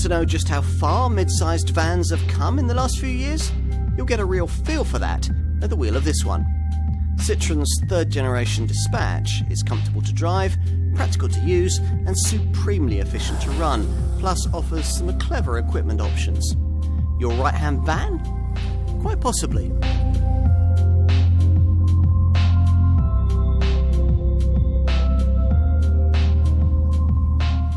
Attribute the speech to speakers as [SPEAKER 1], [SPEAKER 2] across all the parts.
[SPEAKER 1] to know just how far mid-sized vans have come in the last few years? You'll get a real feel for that at the wheel of this one. Citroen's third generation Dispatch is comfortable to drive, practical to use and supremely efficient to run, plus offers some clever equipment options. Your right-hand van? Quite possibly.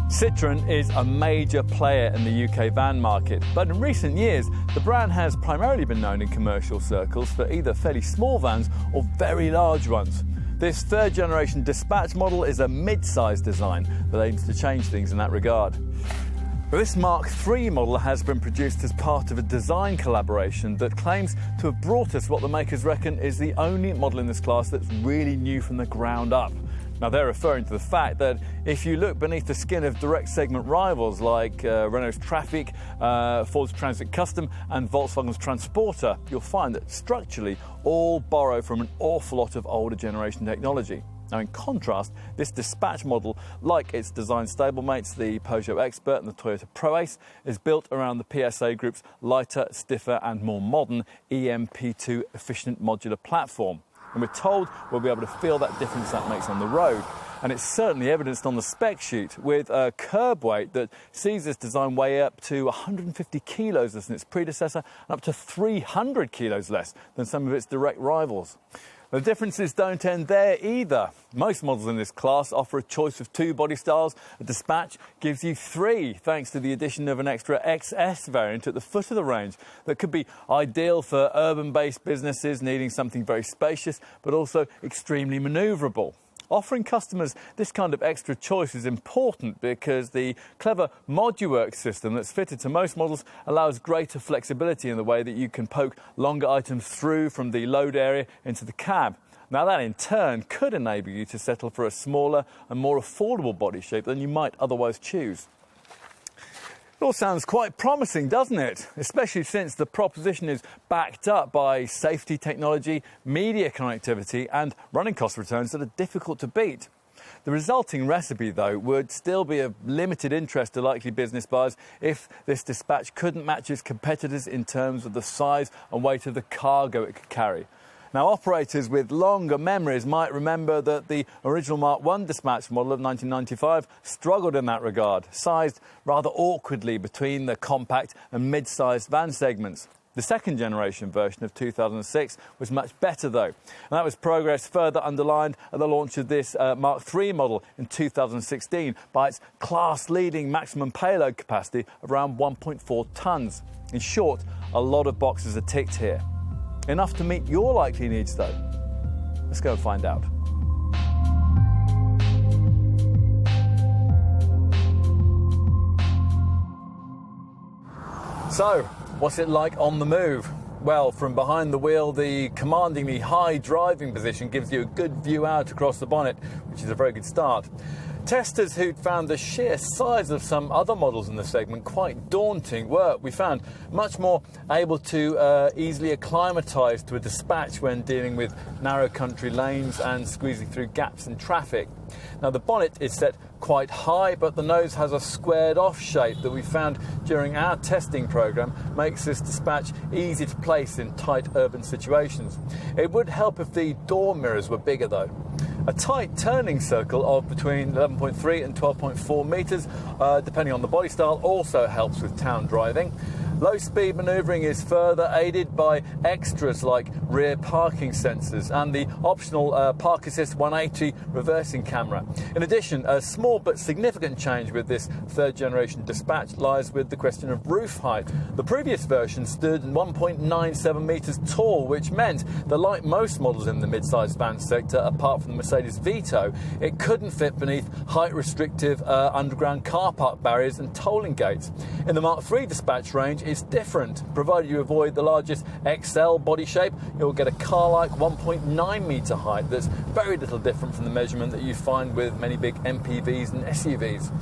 [SPEAKER 2] Citroen is a major player in the UK van market, but in recent years the brand has primarily been known in commercial circles for either fairly small vans or very large ones. This third generation Dispatch model is a mid-size design that aims to change things in that regard. But this Mark III model has been produced as part of a design collaboration that claims to have brought us what the makers reckon is the only model in this class that's really new from the ground up. Now, they're referring to the fact that if you look beneath the skin of direct segment rivals like Renault's Trafic, Ford's Transit Custom and Volkswagen's Transporter, you'll find that structurally all borrow from an awful lot of older generation technology. Now, in contrast, this Dispatch model, like its design stablemates, the Peugeot Expert and the Toyota ProAce, is built around the PSA Group's lighter, stiffer and more modern EMP2 efficient modular platform. And we're told we'll be able to feel that difference that makes on the road. And it's certainly evidenced on the spec sheet with a curb weight that sees this design weigh up to 150 kilos less than its predecessor and up to 300 kilos less than some of its direct rivals. The differences don't end there either. Most models in this class offer a choice of 2 body styles. A Dispatch gives you 3, thanks to the addition of an extra XS variant at the foot of the range that could be ideal for urban-based businesses needing something very spacious but also extremely manoeuvrable. Offering customers this kind of extra choice is important because the clever ModuWorks system that's fitted to most models allows greater flexibility in the way that you can poke longer items through from the load area into the cab. Now, that in turn could enable you to settle for a smaller and more affordable body shape than you might otherwise choose. It all sounds quite promising, doesn't it? Especially since the proposition is backed up by safety technology, media connectivity and running cost returns that are difficult to beat. The resulting recipe, though, would still be of limited interest to likely business buyers if this Dispatch couldn't match its competitors in terms of the size and weight of the cargo it could carry. Now, operators with longer memories might remember that the original Mark I Dispatch model of 1995 struggled in that regard, sized rather awkwardly between the compact and mid-sized van segments. The second generation version of 2006 was much better, though, and that was progress further underlined at the launch of this Mark III model in 2016 by its class-leading maximum payload capacity of around 1.4 tonnes. In short, a lot of boxes are ticked here. Enough to meet your likely needs, though. Let's go and find out. So, what's it like on the move? Well, from behind the wheel, the commandingly high driving position gives you a good view out across the bonnet, which is a very good start. Testers who'd found the sheer size of some other models in the segment quite daunting were, we found, much more able to easily acclimatise to a Dispatch when dealing with narrow country lanes and squeezing through gaps in traffic. Now, the bonnet is set quite high, but the nose has a squared off shape that we found during our testing programme makes this Dispatch easy to place in tight urban situations. It would help if the door mirrors were bigger, though. A tight turning circle of between 11.3 and 12.4 metres, depending on the body style, also helps with town driving. Low-speed manoeuvring is further aided by extras like rear parking sensors and the optional Park Assist 180 reversing camera. In addition, a small but significant change with this third-generation Dispatch lies with the question of roof height. The previous version stood 1.97 metres tall, which meant that, like most models in the mid-sized van sector, apart from the Mercedes Vito, it couldn't fit beneath height-restrictive underground car park barriers and tolling gates. In the Mark III Dispatch range, it's different. Provided you avoid the largest XL body shape, you'll get a car-like 1.9 metre height that's very little different from the measurement that you find with many big MPVs and SUVs.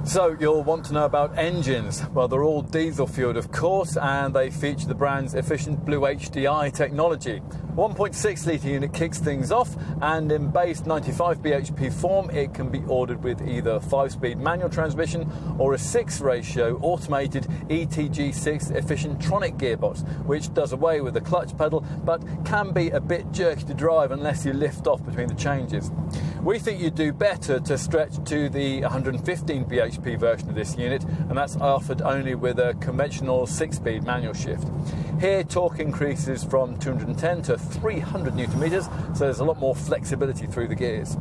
[SPEAKER 2] So you'll want to know about engines. Well, they're all diesel fueled, of course, and they feature the brand's efficient Blue HDI technology. 1.6 litre unit kicks things off, and in base 95 bhp form it can be ordered with either a 5-speed manual transmission or a 6-ratio automated ETG6 efficientronic gearbox, which does away with the clutch pedal but can be a bit jerky to drive unless you lift off between the changes. We think you'd do better to stretch to the 115 bhp version of this unit, and that's offered only with a conventional 6-speed manual shift. Here torque increases from 210 to 300 newton meters, so there's a lot more flexibility through the gears.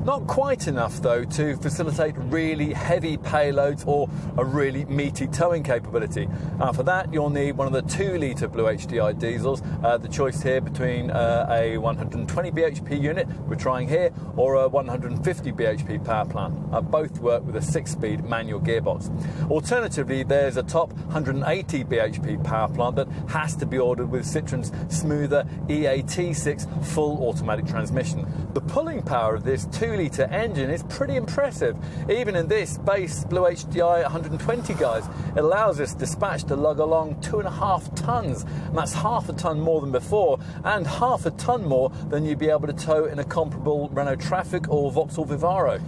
[SPEAKER 2] Not quite enough though to facilitate really heavy payloads or a really meaty towing capability. For that you'll need one of the 2-litre Blue HDI diesels. The choice here between a 120 bhp unit we're trying here or a 150 bhp power plant. Both work with a 6-speed manual gearbox. Alternatively, there's a top 180 bhp power plant that has to be ordered with Citroen's smoother EAT6 full automatic transmission. The pulling power of this 2-litre engine is pretty impressive. Even in this base Blue HDI 120 guys, it allows this dispatch to lug along 2.5 tonnes, and that's half a tonne more than before, and half a tonne more than you'd be able to tow in a comparable Renault Trafic or Vauxhall Vivaro.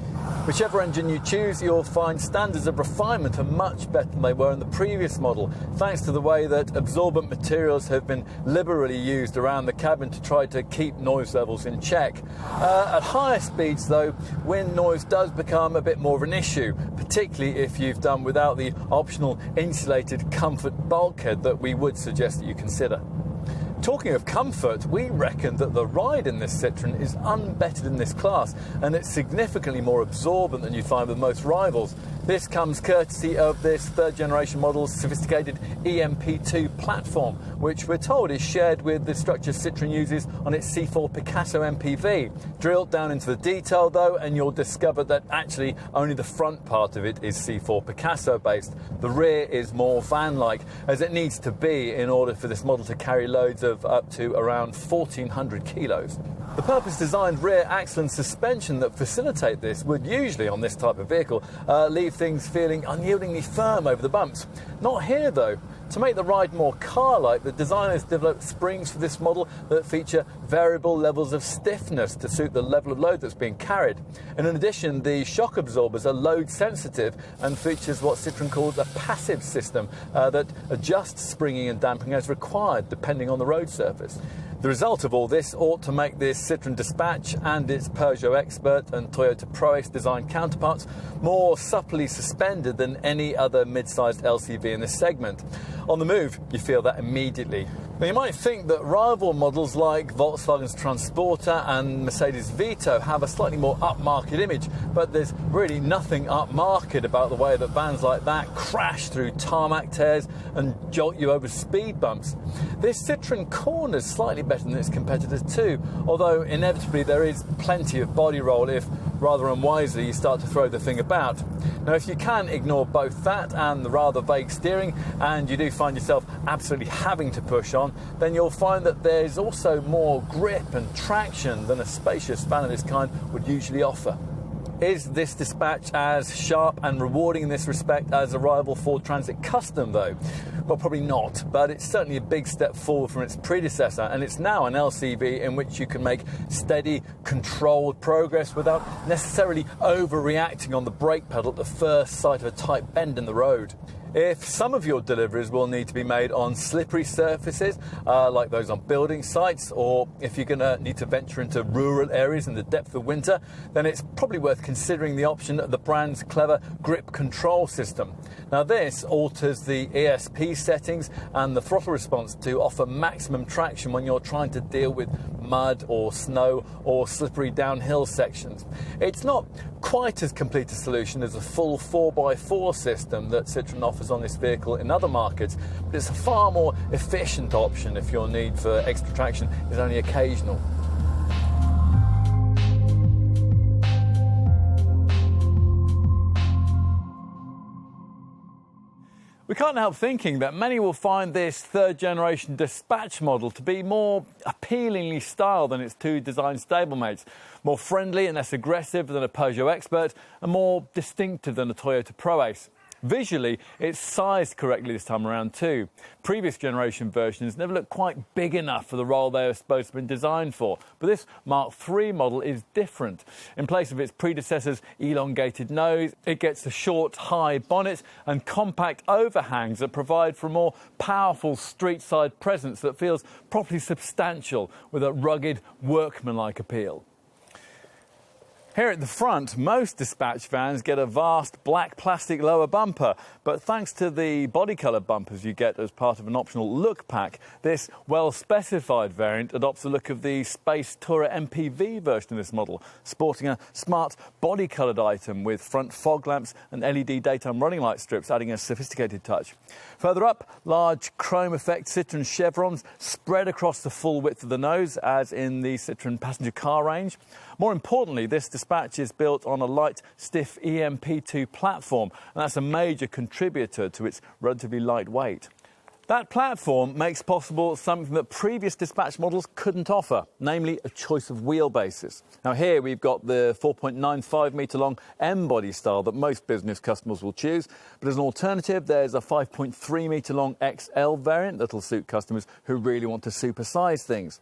[SPEAKER 2] Whichever engine you choose, you'll find standards of refinement are much better than they were in the previous model, thanks to the way that absorbent materials have been liberally used around the cabin to try to keep noise levels in check. At higher speeds though, wind noise does become a bit more of an issue, particularly if you've done without the optional insulated comfort bulkhead that we would suggest that you consider. Talking of comfort, we reckon that the ride in this Citroen is unbettered in this class, and it's significantly more absorbent than you'd find with most rivals. This comes courtesy of this 3rd generation model's sophisticated EMP2 platform, which we're told is shared with the structure Citroen uses on its C4 Picasso MPV. Drill down into the detail though, and you'll discover that actually only the front part of it is C4 Picasso based. The rear is more van-like, as it needs to be in order for this model to carry loads of up to around 1,400 kilos. The purpose-designed rear axle and suspension that facilitate this would usually, on this type of vehicle, leave things feeling unyieldingly firm over the bumps. Not here though. To make the ride more car-like, the designers developed springs for this model that feature variable levels of stiffness to suit the level of load that's being carried. And in addition, the shock absorbers are load-sensitive and features what Citroen calls a passive system that adjusts springing and damping as required, depending on the road surface. The result of all this ought to make this Citroen Dispatch and its Peugeot Expert and Toyota Proace design counterparts more supplely suspended than any other mid-sized LCV in this segment. On the move, you feel that immediately. Now, you might think that rival models like Volkswagen's Transporter and Mercedes Vito have a slightly more upmarket image, but there's really nothing upmarket about the way that vans like that crash through tarmac tears and jolt you over speed bumps. This Citroen corners slightly better than its competitors too, although inevitably there is plenty of body roll if, rather unwisely, you start to throw the thing about. Now, if you can ignore both that and the rather vague steering, and you do find yourself absolutely having to push on, then you'll find that there's also more grip and traction than a spacious van of this kind would usually offer. Is this Dispatch as sharp and rewarding in this respect as a rival Ford Transit Custom though? Well, probably not, but it's certainly a big step forward from its predecessor, and it's now an LCV in which you can make steady, controlled progress without necessarily overreacting on the brake pedal at the first sight of a tight bend in the road. If some of your deliveries will need to be made on slippery surfaces, like those on building sites, or if you're going to need to venture into rural areas in the depth of winter, then it's probably worth considering the option of the brand's clever grip control system. Now, this alters the ESP settings and the throttle response to offer maximum traction when you're trying to deal with mud or snow or slippery downhill sections. It's not quite as complete a solution as a full 4x4 system that Citroen offers on this vehicle in other markets, but it's a far more efficient option if your need for extra traction is only occasional. We can't help thinking that many will find this 3rd generation Dispatch model to be more appealingly styled than its 2 design stablemates, more friendly and less aggressive than a Peugeot Expert, and more distinctive than a Toyota Proace. Visually, it's sized correctly this time around too. Previous generation versions never looked quite big enough for the role they were supposed to have been designed for, but this Mark III model is different. In place of its predecessor's elongated nose, it gets the short, high bonnet and compact overhangs that provide for a more powerful street-side presence that feels properly substantial with a rugged, workmanlike appeal. Here at the front, most dispatch vans get a vast black plastic lower bumper, but thanks to the body colour bumpers you get as part of an optional look pack, this well-specified variant adopts the look of the Space Tourer MPV version of this model, sporting a smart body-coloured item with front fog lamps and LED daytime running light strips, adding a sophisticated touch. Further up, large chrome effect Citroen chevrons spread across the full width of the nose, as in the Citroen passenger car range. More importantly, this dispatch is built on a light, stiff EMP2 platform, and that's a major contributor to its relatively light weight. That platform makes possible something that previous dispatch models couldn't offer, namely a choice of wheelbases. Now here we've got the 4.95 metre long M-body style that most business customers will choose, but as an alternative there's a 5.3 metre long XL variant that'll suit customers who really want to supersize things.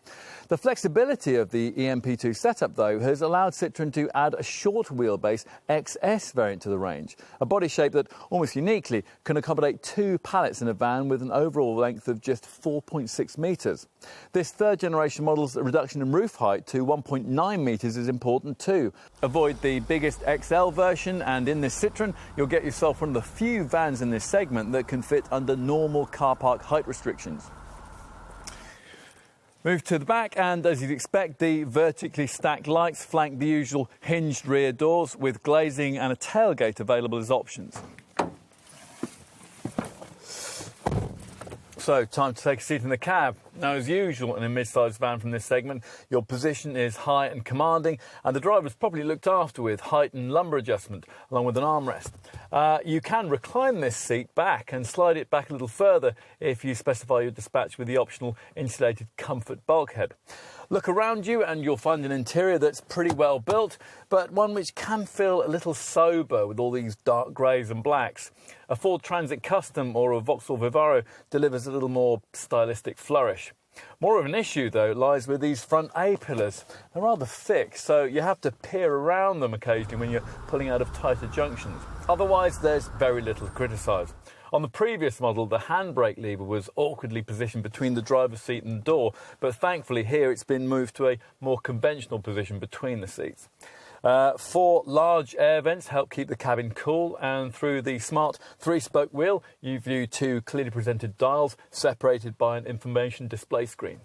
[SPEAKER 2] The flexibility of the EMP2 setup though has allowed Citroen to add a short wheelbase XS variant to the range, a body shape that almost uniquely can accommodate two pallets in a van with an overall length of just 4.6 metres. This third generation model's reduction in roof height to 1.9 metres is important too. Avoid the biggest XL version, and in this Citroen you'll get yourself one of the few vans in this segment that can fit under normal car park height restrictions. Move to the back, and as you'd expect, the vertically stacked lights flank the usual hinged rear doors with glazing and a tailgate available as options. So, time to take a seat in the cab. Now, as usual in a mid-sized van from this segment, your position is high and commanding, and the driver is properly looked after with height and lumbar adjustment, along with an armrest. You can recline this seat back and slide it back a little further if you specify your dispatch with the optional insulated comfort bulkhead. Look around you and you'll find an interior that's pretty well built, but one which can feel a little sober with all these dark greys and blacks. A Ford Transit Custom or a Vauxhall Vivaro delivers a little more stylistic flourish. More of an issue, though, lies with these front A-pillars. They're rather thick, so you have to peer around them occasionally when you're pulling out of tighter junctions. Otherwise, there's very little to criticise. On the previous model, the handbrake lever was awkwardly positioned between the driver's seat and the door, but thankfully here it's been moved to a more conventional position between the seats. 4 large air vents help keep the cabin cool, and through the smart 3-spoke wheel you view 2 clearly presented dials separated by an information display screen.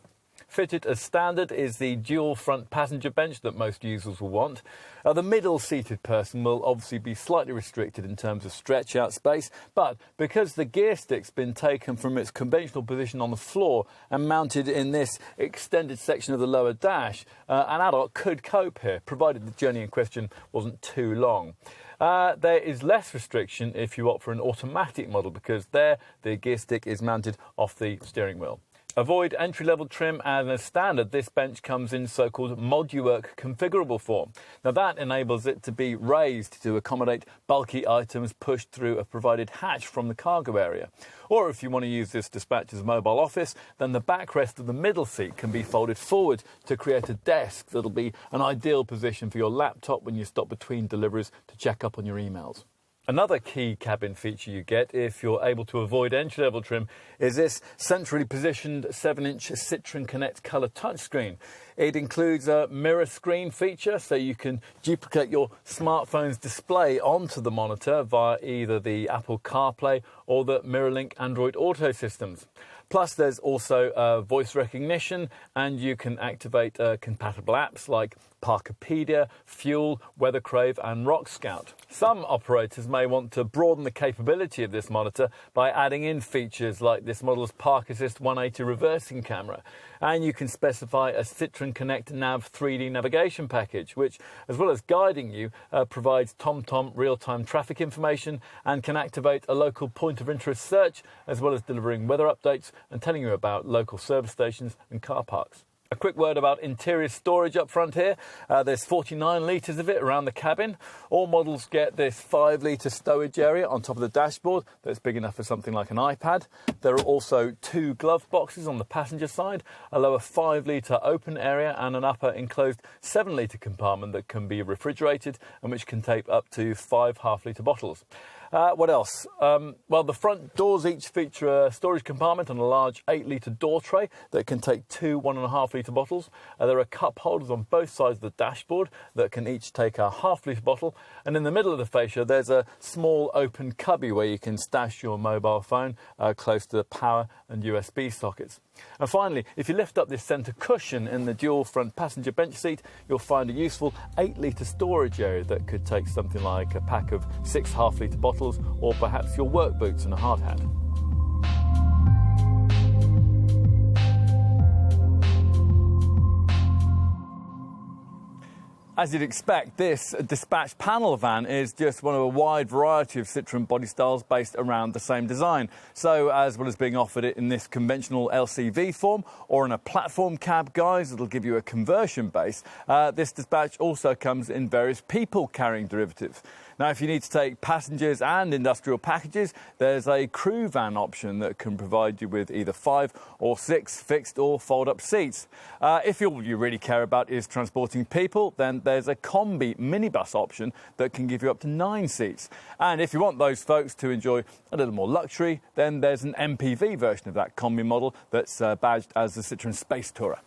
[SPEAKER 2] Fitted as standard is the dual front passenger bench that most users will want. The middle-seated person will obviously be slightly restricted in terms of stretch-out space, but because the gear stick's been taken from its conventional position on the floor and mounted in this extended section of the lower dash, an adult could cope here, provided the journey in question wasn't too long. There is less restriction if you opt for an automatic model, because there the gear stick is mounted off the steering wheel. Avoid entry-level trim, and as standard, this bench comes in so-called ModuWork configurable form. Now that enables it to be raised to accommodate bulky items pushed through a provided hatch from the cargo area. Or if you want to use this dispatch as a mobile office, then the backrest of the middle seat can be folded forward to create a desk that'll be an ideal position for your laptop when you stop between deliveries to check up on your emails. Another key cabin feature you get, if you're able to avoid entry-level trim, is this centrally positioned 7-inch Citroen Connect colour touchscreen. It includes a mirror screen feature, so you can duplicate your smartphone's display onto the monitor via either the Apple CarPlay or the MirrorLink Android Auto systems. Plus, there's also voice recognition, and you can activate compatible apps like Parkopedia, Fuel, Weathercrave and Rock Scout. Some operators may want to broaden the capability of this monitor by adding in features like this model's Park Assist 180 reversing camera. And you can specify a Citroen Connect Nav 3D navigation package, which, as well as guiding you, provides TomTom real-time traffic information and can activate a local point of interest search, as well as delivering weather updates and telling you about local service stations and car parks. A quick word about interior storage up front here. There's 49 litres of it around the cabin. All models get this 5-litre stowage area on top of the dashboard that's big enough for something like an iPad. There are also 2 glove boxes on the passenger side, a lower 5-litre open area and an upper enclosed 7-litre compartment that can be refrigerated and which can take up to 5 half-litre bottles. What else? Well, the front doors each feature a storage compartment and a large 8-litre door tray that can take 2 1.5-litre bottles. There are cup holders on both sides of the dashboard that can each take a half-litre bottle. And in the middle of the fascia, there's a small open cubby where you can stash your mobile phone close to the power and USB sockets. And finally, if you lift up this centre cushion in the dual front passenger bench seat, you'll find a useful 8-litre storage area that could take something like a pack of 6 half-litre bottles or perhaps your work boots and a hard hat. As you'd expect, this dispatch panel van is just one of a wide variety of Citroen body styles based around the same design. So, as well as being offered in this conventional LCV form or in a platform cab guise that'll give you a conversion base, this dispatch also comes in various people-carrying derivatives. Now, if you need to take passengers and industrial packages, there's a crew van option that can provide you with either 5 or 6 fixed or fold-up seats. If all you really care about is transporting people, then there's a combi minibus option that can give you up to 9 seats. And if you want those folks to enjoy a little more luxury, then there's an MPV version of that combi model that's badged as the Citroen Space Tourer.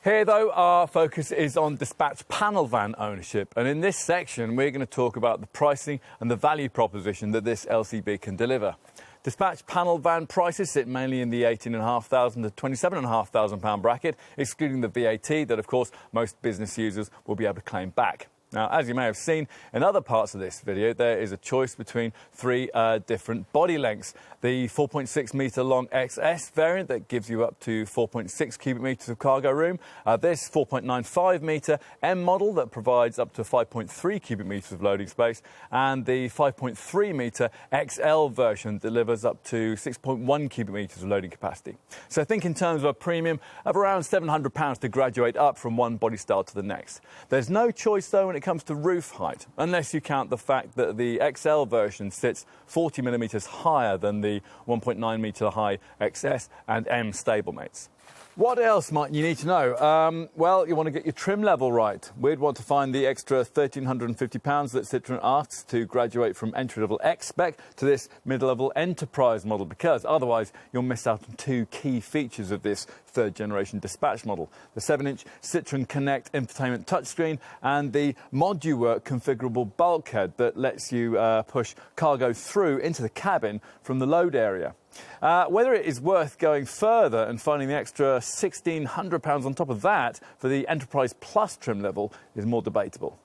[SPEAKER 2] Here, though, our focus is on dispatch panel van ownership, and in this section we're going to talk about the pricing and the value proposition that this LCB can deliver. Dispatch panel van prices sit mainly in the £18,500 to £27,500 bracket, excluding the VAT that, of course, most business users will be able to claim back. Now, as you may have seen in other parts of this video, there is a choice between 3 different body lengths. The 4.6 metre long XS variant that gives you up to 4.6 cubic metres of cargo room. This 4.95 metre M model that provides up to 5.3 cubic metres of loading space. And the 5.3 metre XL version delivers up to 6.1 cubic metres of loading capacity. So think in terms of a premium of around £700 to graduate up from one body style to the next. There's no choice, though, when it comes to roof height, unless you count the fact that the XL version sits 40 millimetres higher than the 1.9 metre high XS and M stablemates. What else might you need to know? Well, you want to get your trim level right. We'd want to find the extra £1,350 that Citroen asks to graduate from entry-level X-Spec to this mid-level Enterprise model, because otherwise you'll miss out on 2 key features of this third-generation dispatch model: the 7-inch Citroen Connect infotainment touchscreen and the modular configurable bulkhead that lets you push cargo through into the cabin from the load area. Whether it is worth going further and finding the extra £1,600 on top of that for the Enterprise Plus trim level is more debatable.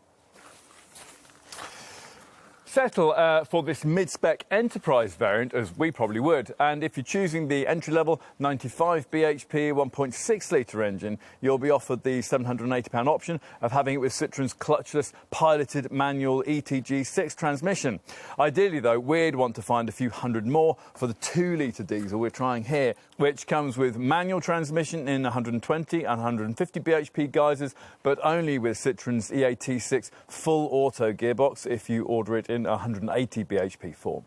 [SPEAKER 2] Settle for this mid-spec Enterprise variant, as we probably would, and if you're choosing the entry-level 95 bhp 1.6-litre engine, you'll be offered the £780 option of having it with Citroen's clutchless piloted manual ETG6 transmission. Ideally, though, we'd want to find a few hundred more for the 2-litre diesel we're trying here, which comes with manual transmission in 120 and 150 bhp guises, but only with Citroen's EAT6 full auto gearbox if you order it in 180 bhp form.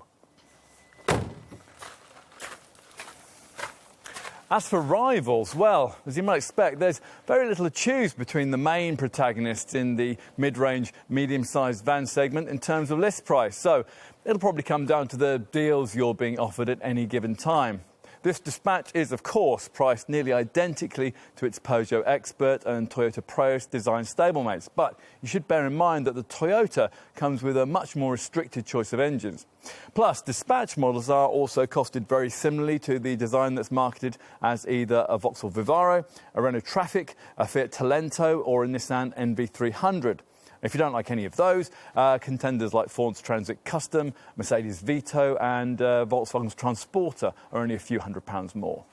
[SPEAKER 2] As for rivals, well, as you might expect, there's very little to choose between the main protagonists in the mid-range, medium-sized van segment in terms of list price, so it'll probably come down to the deals you're being offered at any given time. This dispatch is, of course, priced nearly identically to its Peugeot Expert and Toyota Prius design stablemates, but you should bear in mind that the Toyota comes with a much more restricted choice of engines. Plus, dispatch models are also costed very similarly to the design that's marketed as either a Vauxhall Vivaro, a Renault Trafic, a Fiat Talento or a Nissan NV300. If you don't like any of those, contenders like Ford's Transit Custom, Mercedes Vito and Volkswagen's Transporter are only a few £100s more.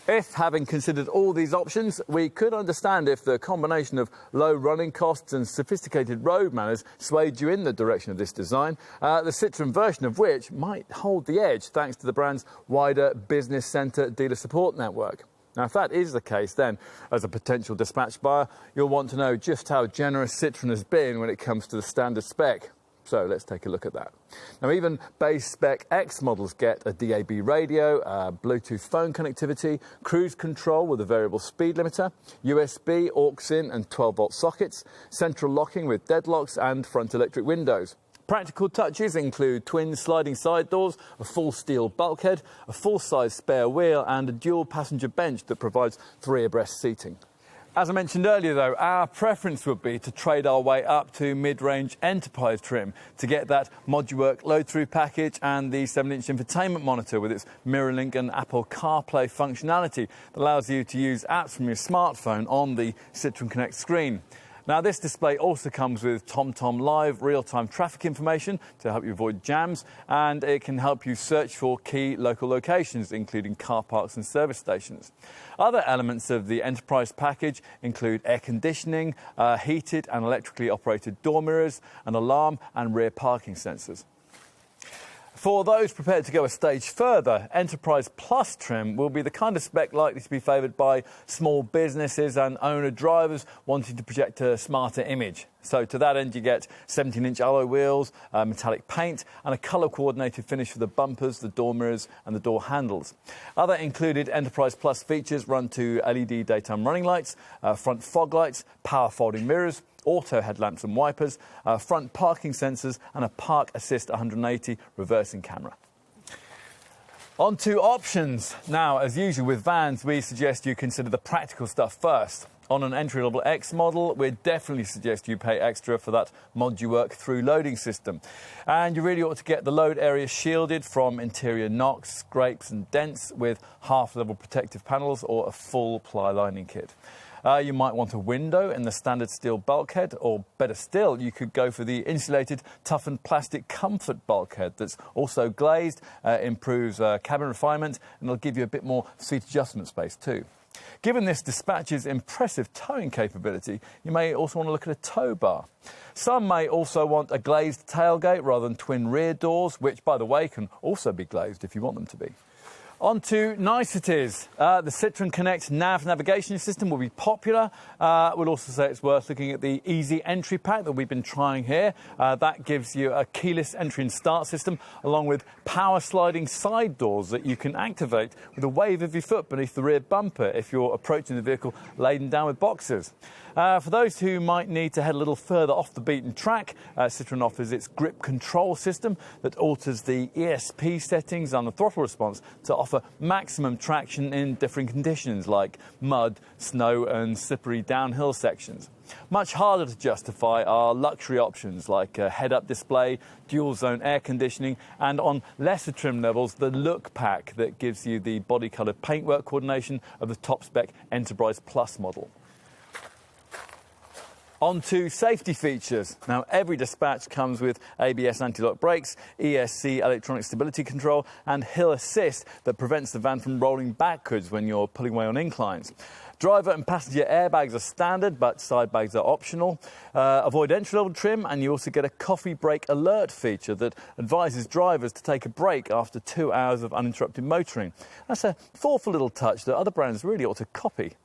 [SPEAKER 2] If, having considered all these options, we could understand if the combination of low running costs and sophisticated road manners swayed you in the direction of this design, the Citroen version of which might hold the edge thanks to the brand's wider business centre dealer support network. Now, if that is the case, then as a potential dispatch buyer, you'll want to know just how generous Citroen has been when it comes to the standard spec. So let's take a look at that. Now, even base spec X models get a DAB radio, Bluetooth phone connectivity, cruise control with a variable speed limiter, USB, aux-in and 12-volt sockets, central locking with deadlocks and front electric windows. Practical touches include twin sliding side doors, a full steel bulkhead, a full-size spare wheel and a dual passenger bench that provides 3 abreast seating. As I mentioned earlier though, our preference would be to trade our way up to mid-range enterprise trim to get that ModuWork load-through package and the 7-inch infotainment monitor with its MirrorLink and Apple CarPlay functionality that allows you to use apps from your smartphone on the Citroen Connect screen. Now, this display also comes with TomTom Live real-time traffic information to help you avoid jams, and it can help you search for key local locations, including car parks and service stations. Other elements of the enterprise package include air conditioning, heated and electrically operated door mirrors, an alarm and rear parking sensors. For those prepared to go a stage further, Enterprise Plus trim will be the kind of spec likely to be favoured by small businesses and owner-drivers wanting to project a smarter image. So to that end, you get 17-inch alloy wheels, metallic paint and a colour-coordinated finish for the bumpers, the door mirrors and the door handles. Other included Enterprise Plus features run to LED daytime running lights, front fog lights, power folding mirrors, auto headlamps and wipers, front parking sensors and a Park Assist 180 reversing camera. On to options. Now, as usual with vans, we suggest you consider the practical stuff first. On an entry-level X model, we definitely suggest you pay extra for that ModuWork through loading system. And you really ought to get the load area shielded from interior knocks, scrapes and dents with half-level protective panels or a full ply lining kit. You might want a window in the standard steel bulkhead, or better still, you could go for the insulated, toughened plastic comfort bulkhead that's also glazed, improves cabin refinement, and it'll give you a bit more seat adjustment space too. Given this dispatch's impressive towing capability, you may also want to look at a tow bar. Some may also want a glazed tailgate rather than twin rear doors, which, by the way, can also be glazed if you want them to be. On to niceties. The Citroen Connect nav navigation system will be popular. We'll also say it's worth looking at the easy entry pack that we've been trying here. That gives you a keyless entry and start system along with power sliding side doors that you can activate with a wave of your foot beneath the rear bumper if you're approaching the vehicle laden down with boxes. For those who might need to head a little further off the beaten track, Citroen offers its grip control system that alters the ESP settings and the throttle response to offer maximum traction in different conditions like mud, snow and slippery downhill sections. Much harder to justify are luxury options like a head-up display, dual-zone air conditioning and on lesser trim levels the Look Pack that gives you the body-coloured paintwork coordination of the top-spec Enterprise Plus model. On to safety features. Now, every dispatch comes with ABS anti-lock brakes, ESC electronic stability control and hill assist that prevents the van from rolling backwards when you're pulling away on inclines. Driver and passenger airbags are standard, but side bags are optional. Avoid entry-level trim, and you also get a coffee break alert feature that advises drivers to take a break after 2 hours of uninterrupted motoring. That's a thoughtful little touch that other brands really ought to copy.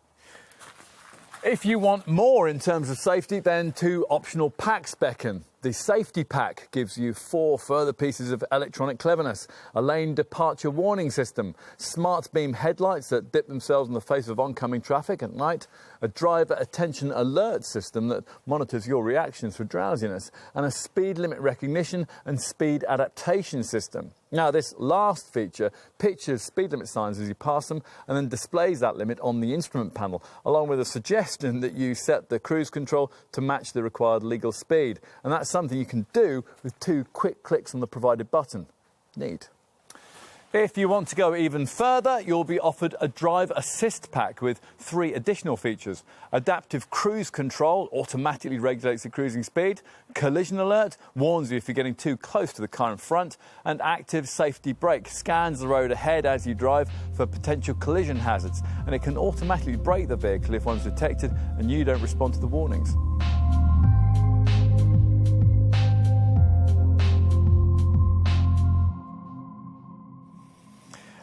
[SPEAKER 2] If you want more in terms of safety, then 2 optional packs beckon. The safety pack gives you 4 further pieces of electronic cleverness, a lane departure warning system, smart beam headlights that dip themselves in the face of oncoming traffic at night, a driver attention alert system that monitors your reactions for drowsiness, and a speed limit recognition and speed adaptation system. Now, this last feature pictures speed limit signs as you pass them and then displays that limit on the instrument panel, along with a suggestion that you set the cruise control to match the required legal speed. And that's something you can do with 2 quick clicks on the provided button. Neat. If you want to go even further, you'll be offered a drive assist pack with 3 additional features. Adaptive cruise control automatically regulates the cruising speed, collision alert warns you if you're getting too close to the car in front, and active safety brake scans the road ahead as you drive for potential collision hazards, and it can automatically brake the vehicle if one's detected and you don't respond to the warnings.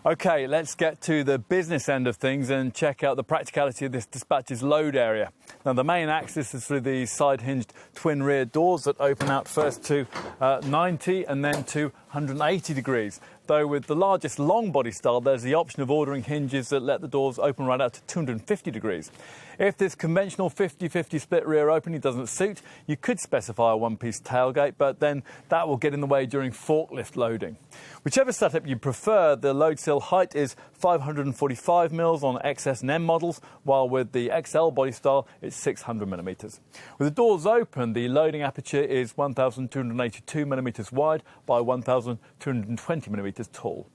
[SPEAKER 2] OK, let's get to the business end of things and check out the practicality of this dispatch's load area. Now, the main access is through the side-hinged twin rear doors that open out first to 90 and then to 180 degrees. Though with the largest long body style, there's the option of ordering hinges that let the doors open right out to 250 degrees. If this conventional 50-50 split rear opening doesn't suit, you could specify a one-piece tailgate, but then that will get in the way during forklift loading. Whichever setup you prefer, the load sill height is 545 mils on XS and M models, while with the XL body style, it's 600 millimeters. With the doors open, the loading aperture is 1,282 millimeters wide by 1,220 millimeters tall.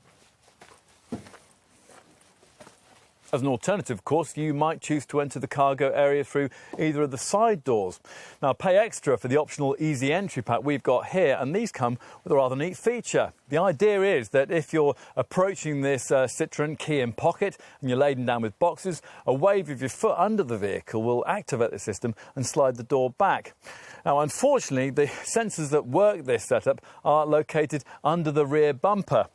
[SPEAKER 2] As an alternative, of course, you might choose to enter the cargo area through either of the side doors. Now, pay extra for the optional easy entry pack we've got here, and these come with a rather neat feature. The idea is that if you're approaching this Citroen key in pocket and you're laden down with boxes, a wave of your foot under the vehicle will activate the system and slide the door back. Now, unfortunately, the sensors that work this setup are located under the rear bumper,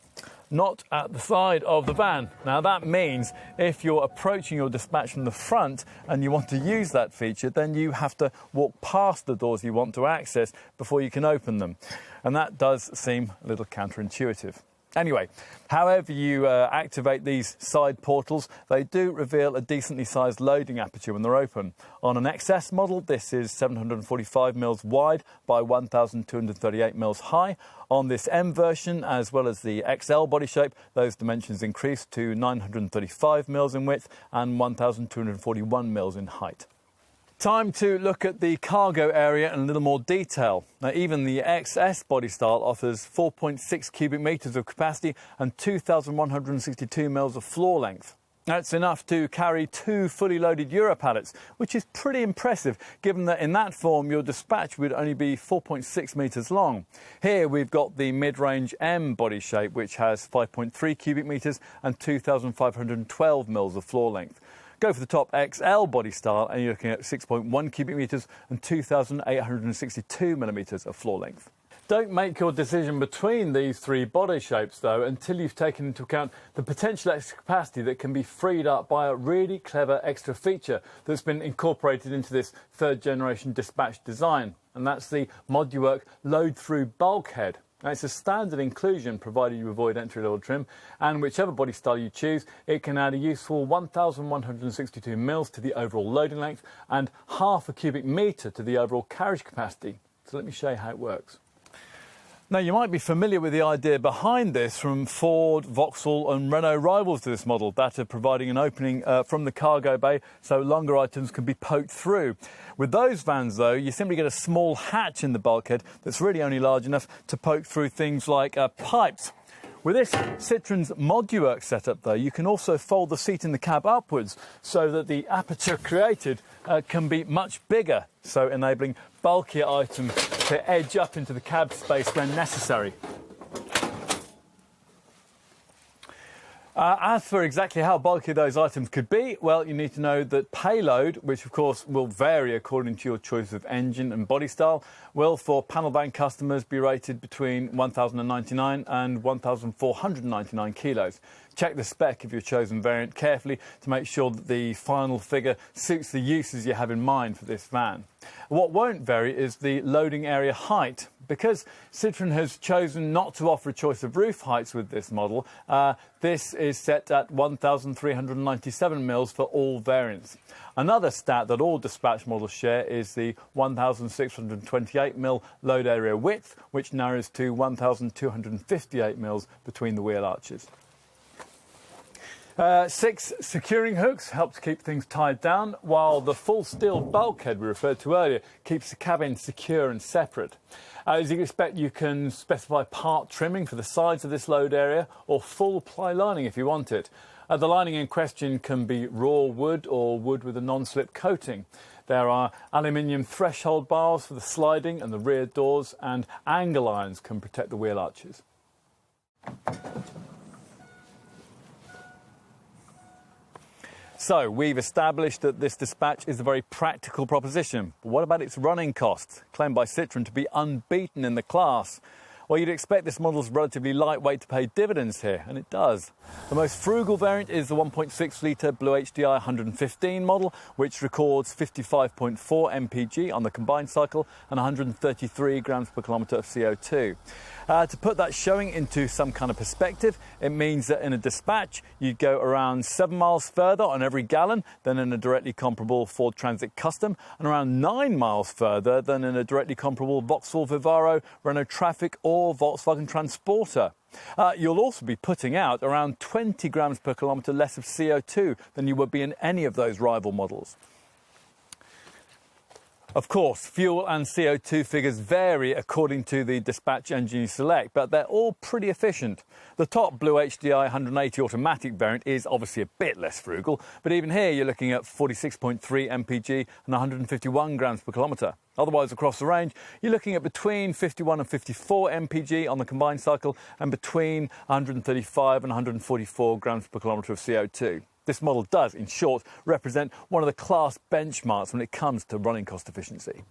[SPEAKER 2] not at the side of the van. Now, that means if you're approaching your dispatch from the front and you want to use that feature, then you have to walk past the doors you want to access before you can open them. And that does seem a little counterintuitive. Anyway, however you activate these side portals, they do reveal a decently sized loading aperture when they're open. On an XS model, this is 745 mils wide by 1,238 mils high. On this M version, as well as the XL body shape, those dimensions increase to 935 mils in width and 1,241 mils in height. Time to look at the cargo area in a little more detail. Now, even the XS body style offers 4.6 cubic metres of capacity and 2,162 mils of floor length. That's enough to carry 2 fully loaded Euro pallets, which is pretty impressive, given that in that form your dispatch would only be 4.6 metres long. Here we've got the mid-range M body shape, which has 5.3 cubic metres and 2,512 mils of floor length. Go for the top XL body style and you're looking at 6.1 cubic metres and 2,862 millimetres of floor length. Don't make your decision between these 3 body shapes, though, until you've taken into account the potential extra capacity that can be freed up by a really clever extra feature that's been incorporated into this 3rd generation dispatch design, and that's the ModuWork load-through bulkhead. Now, it's a standard inclusion provided you avoid entry-level trim, and whichever body style you choose, it can add a useful 1,162 mils to the overall loading length and half a cubic metre to the overall carriage capacity. So let me show you how it works. Now, you might be familiar with the idea behind this from Ford, Vauxhall and Renault rivals to this model, that of providing an opening from the cargo bay so longer items can be poked through. With those vans, though, you simply get a small hatch in the bulkhead that's really only large enough to poke through things like pipes. With this Citroen's ModuWork setup, though, you can also fold the seat in the cab upwards so that the aperture created can be much bigger, so enabling bulkier items to edge up into the cab space when necessary. As for exactly how bulky those items could be, well, you need to know that payload, which of course will vary according to your choice of engine and body style, will for panel van customers be rated between 1,099 and 1,499 kilos. Check the spec of your chosen variant carefully to make sure that the final figure suits the uses you have in mind for this van. What won't vary is the loading area height. Because Citroen has chosen not to offer a choice of roof heights with this model, this is set at 1,397 mils for all variants. Another stat that all dispatch models share is the 1,628 mil load area width, which narrows to 1,258 mils between the wheel arches. 6 securing hooks help to keep things tied down, while the full steel bulkhead we referred to earlier keeps the cabin secure and separate. As you can expect, you can specify part trimming for the sides of this load area or full ply lining if you want it. The lining in question can be raw wood or wood with a non-slip coating. There are aluminium threshold bars for the sliding and the rear doors, and angle irons can protect the wheel arches. So, we've established that this dispatch is a very practical proposition. But what about its running costs, claimed by Citroen to be unbeaten in the class? Well, you'd expect this model's relatively lightweight to pay dividends here, and it does. The most frugal variant is the 1.6-litre Blue HDI 115 model, which records 55.4 mpg on the combined cycle and 133 grams per kilometre of CO2. To put that showing into some kind of perspective, it means that in a dispatch, you'd go around 7 miles further on every gallon than in a directly comparable Ford Transit Custom, and around 9 miles further than in a directly comparable Vauxhall Vivaro, Renault Trafic or Volkswagen Transporter. You'll also be putting out around 20 grams per kilometre less of CO2 than you would be in any of those rival models. Of course, fuel and CO2 figures vary according to the dispatch engine you select, but they're all pretty efficient. The top Blue HDI 180 automatic variant is obviously a bit less frugal, but even here you're looking at 46.3 mpg and 151 grams per kilometre. Otherwise, across the range, you're looking at between 51 and 54 mpg on the combined cycle and between 135 and 144 grams per kilometre of CO2. This model does, in short, represent one of the class benchmarks when it comes to running cost efficiency.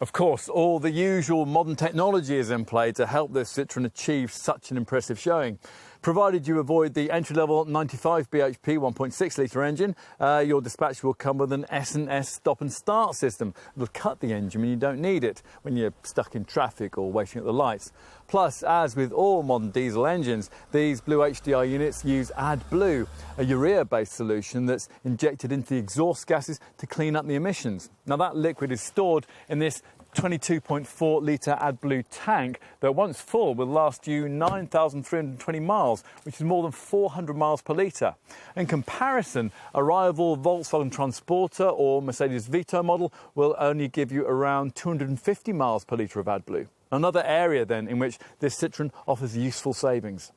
[SPEAKER 2] Of course, all the usual modern technology is in play to help this Citroen achieve such an impressive showing. Provided you avoid the entry-level 95 bhp 1.6-litre engine, your dispatch will come with an S&S stop-and-start system. It'll cut the engine when you don't need it, when you're stuck in traffic or waiting at the lights. Plus, as with all modern diesel engines, these Blue HDI units use AdBlue, a urea-based solution that's injected into the exhaust gases to clean up the emissions. Now, that liquid is stored in this 22.4-litre AdBlue tank that, once full, will last you 9,320 miles, which is more than 400 miles per litre. In comparison, a rival Volkswagen Transporter or Mercedes Vito model will only give you around 250 miles per litre of AdBlue. Another area, then, in which this Citroen offers useful savings.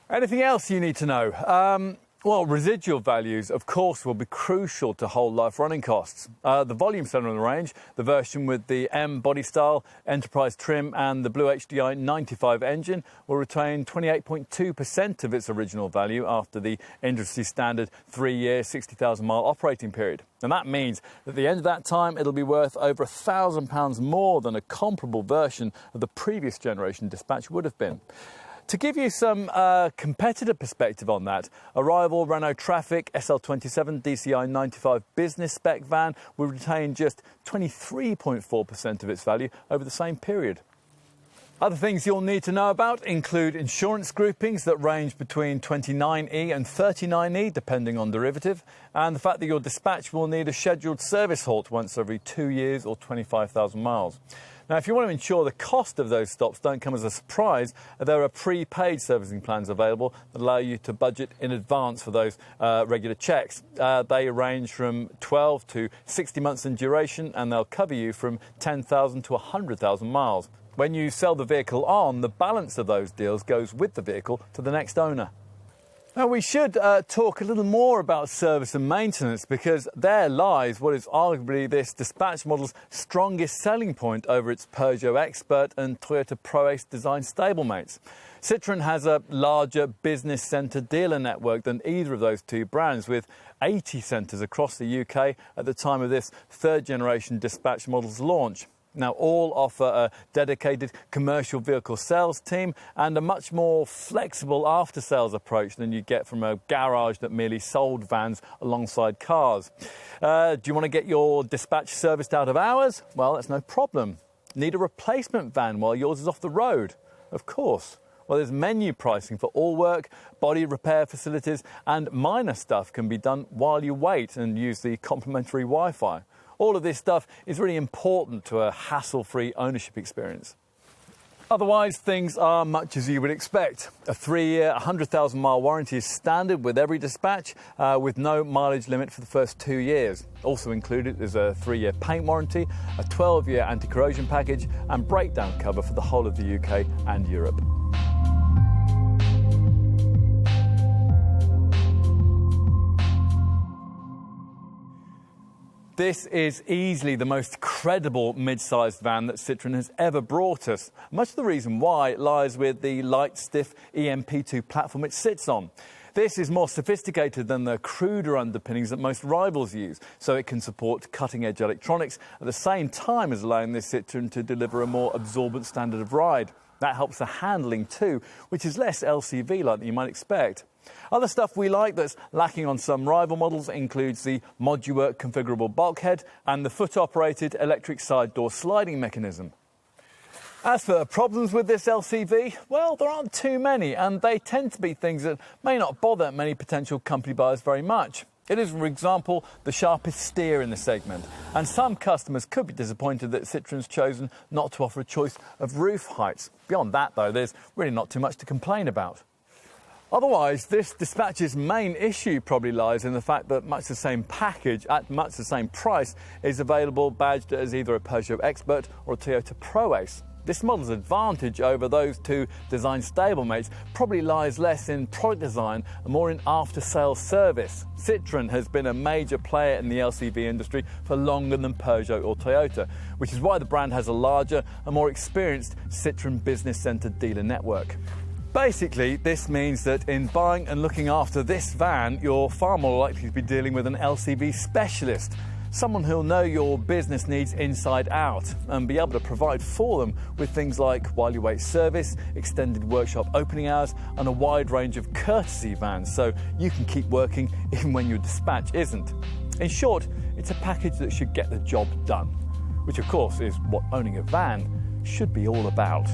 [SPEAKER 2] Anything else you need to know? Well, residual values, of course, will be crucial to whole life running costs. The volume seller in the range, the version with the M body style, Enterprise trim and the Blue HDI 95 engine, will retain 28.2% of its original value after the industry standard 3-year, 60,000 mile operating period. And that means that at the end of that time, it'll be worth over £1,000 more than a comparable version of the previous generation dispatch would have been. To give you some competitive perspective on that, a rival Renault Trafic SL27 DCI 95 business spec van will retain just 23.4% of its value over the same period. Other things you'll need to know about include insurance groupings that range between 29E and 39E, depending on derivative, and the fact that your dispatch will need a scheduled service halt once every 2 years or 25,000 miles. Now, if you want to ensure the cost of those stops don't come as a surprise, there are prepaid servicing plans available that allow you to budget in advance for those regular checks. They range from 12 to 60 months in duration, and they'll cover you from 10,000 to 100,000 miles. When you sell the vehicle on, the balance of those deals goes with the vehicle to the next owner. Now, we should talk a little more about service and maintenance, because there lies what is arguably this dispatch model's strongest selling point over its Peugeot Expert and Toyota Pro-Ace design stablemates. Citroen has a larger business centre dealer network than either of those two brands, with 80 centres across the UK at the time of this third-generation dispatch model's launch. Now, all offer a dedicated commercial vehicle sales team and a much more flexible after-sales approach than you get from a garage that merely sold vans alongside cars. Do you want to get your dispatch serviced out of hours? Well, that's no problem. Need a replacement van while yours is off the road? Of course. Well, there's menu pricing for all work, body repair facilities, and minor stuff can be done while you wait and use the complimentary Wi-Fi. All of this stuff is really important to a hassle-free ownership experience. Otherwise, things are much as you would expect. A 3-year, 100,000-mile warranty is standard with every dispatch, with no mileage limit for the first 2 years. Also included is a 3-year paint warranty, a 12-year anti-corrosion package, and breakdown cover for the whole of the UK and Europe. This is easily the most credible mid-sized van that Citroen has ever brought us. Much of the reason why lies with the light, stiff EMP2 platform it sits on. This is more sophisticated than the cruder underpinnings that most rivals use, so it can support cutting-edge electronics at the same time as allowing this Citroen to deliver a more absorbent standard of ride. That helps the handling too, which is less LCV-like than you might expect. Other stuff we like that's lacking on some rival models includes the modular configurable bulkhead and the foot-operated electric side door sliding mechanism. As for problems with this LCV, well, there aren't too many, and they tend to be things that may not bother many potential company buyers very much. It is, for example, the sharpest steer in the segment, and some customers could be disappointed that Citroen's chosen not to offer a choice of roof heights. Beyond that, though, there's really not too much to complain about. Otherwise, this Dispatch's main issue probably lies in the fact that much the same package at much the same price is available badged as either a Peugeot Expert or a Toyota Pro-Ace. This model's advantage over those two design stablemates probably lies less in product design and more in after-sales service. Citroen has been a major player in the LCV industry for longer than Peugeot or Toyota, which is why the brand has a larger and more experienced Citroen Business Centre dealer network. Basically, this means that in buying and looking after this van, you're far more likely to be dealing with an LCV specialist, someone who'll know your business needs inside out and be able to provide for them with things like while you wait service, extended workshop opening hours, and a wide range of courtesy vans, so you can keep working even when your dispatch isn't. In short, it's a package that should get the job done, which of course is what owning a van should be all about.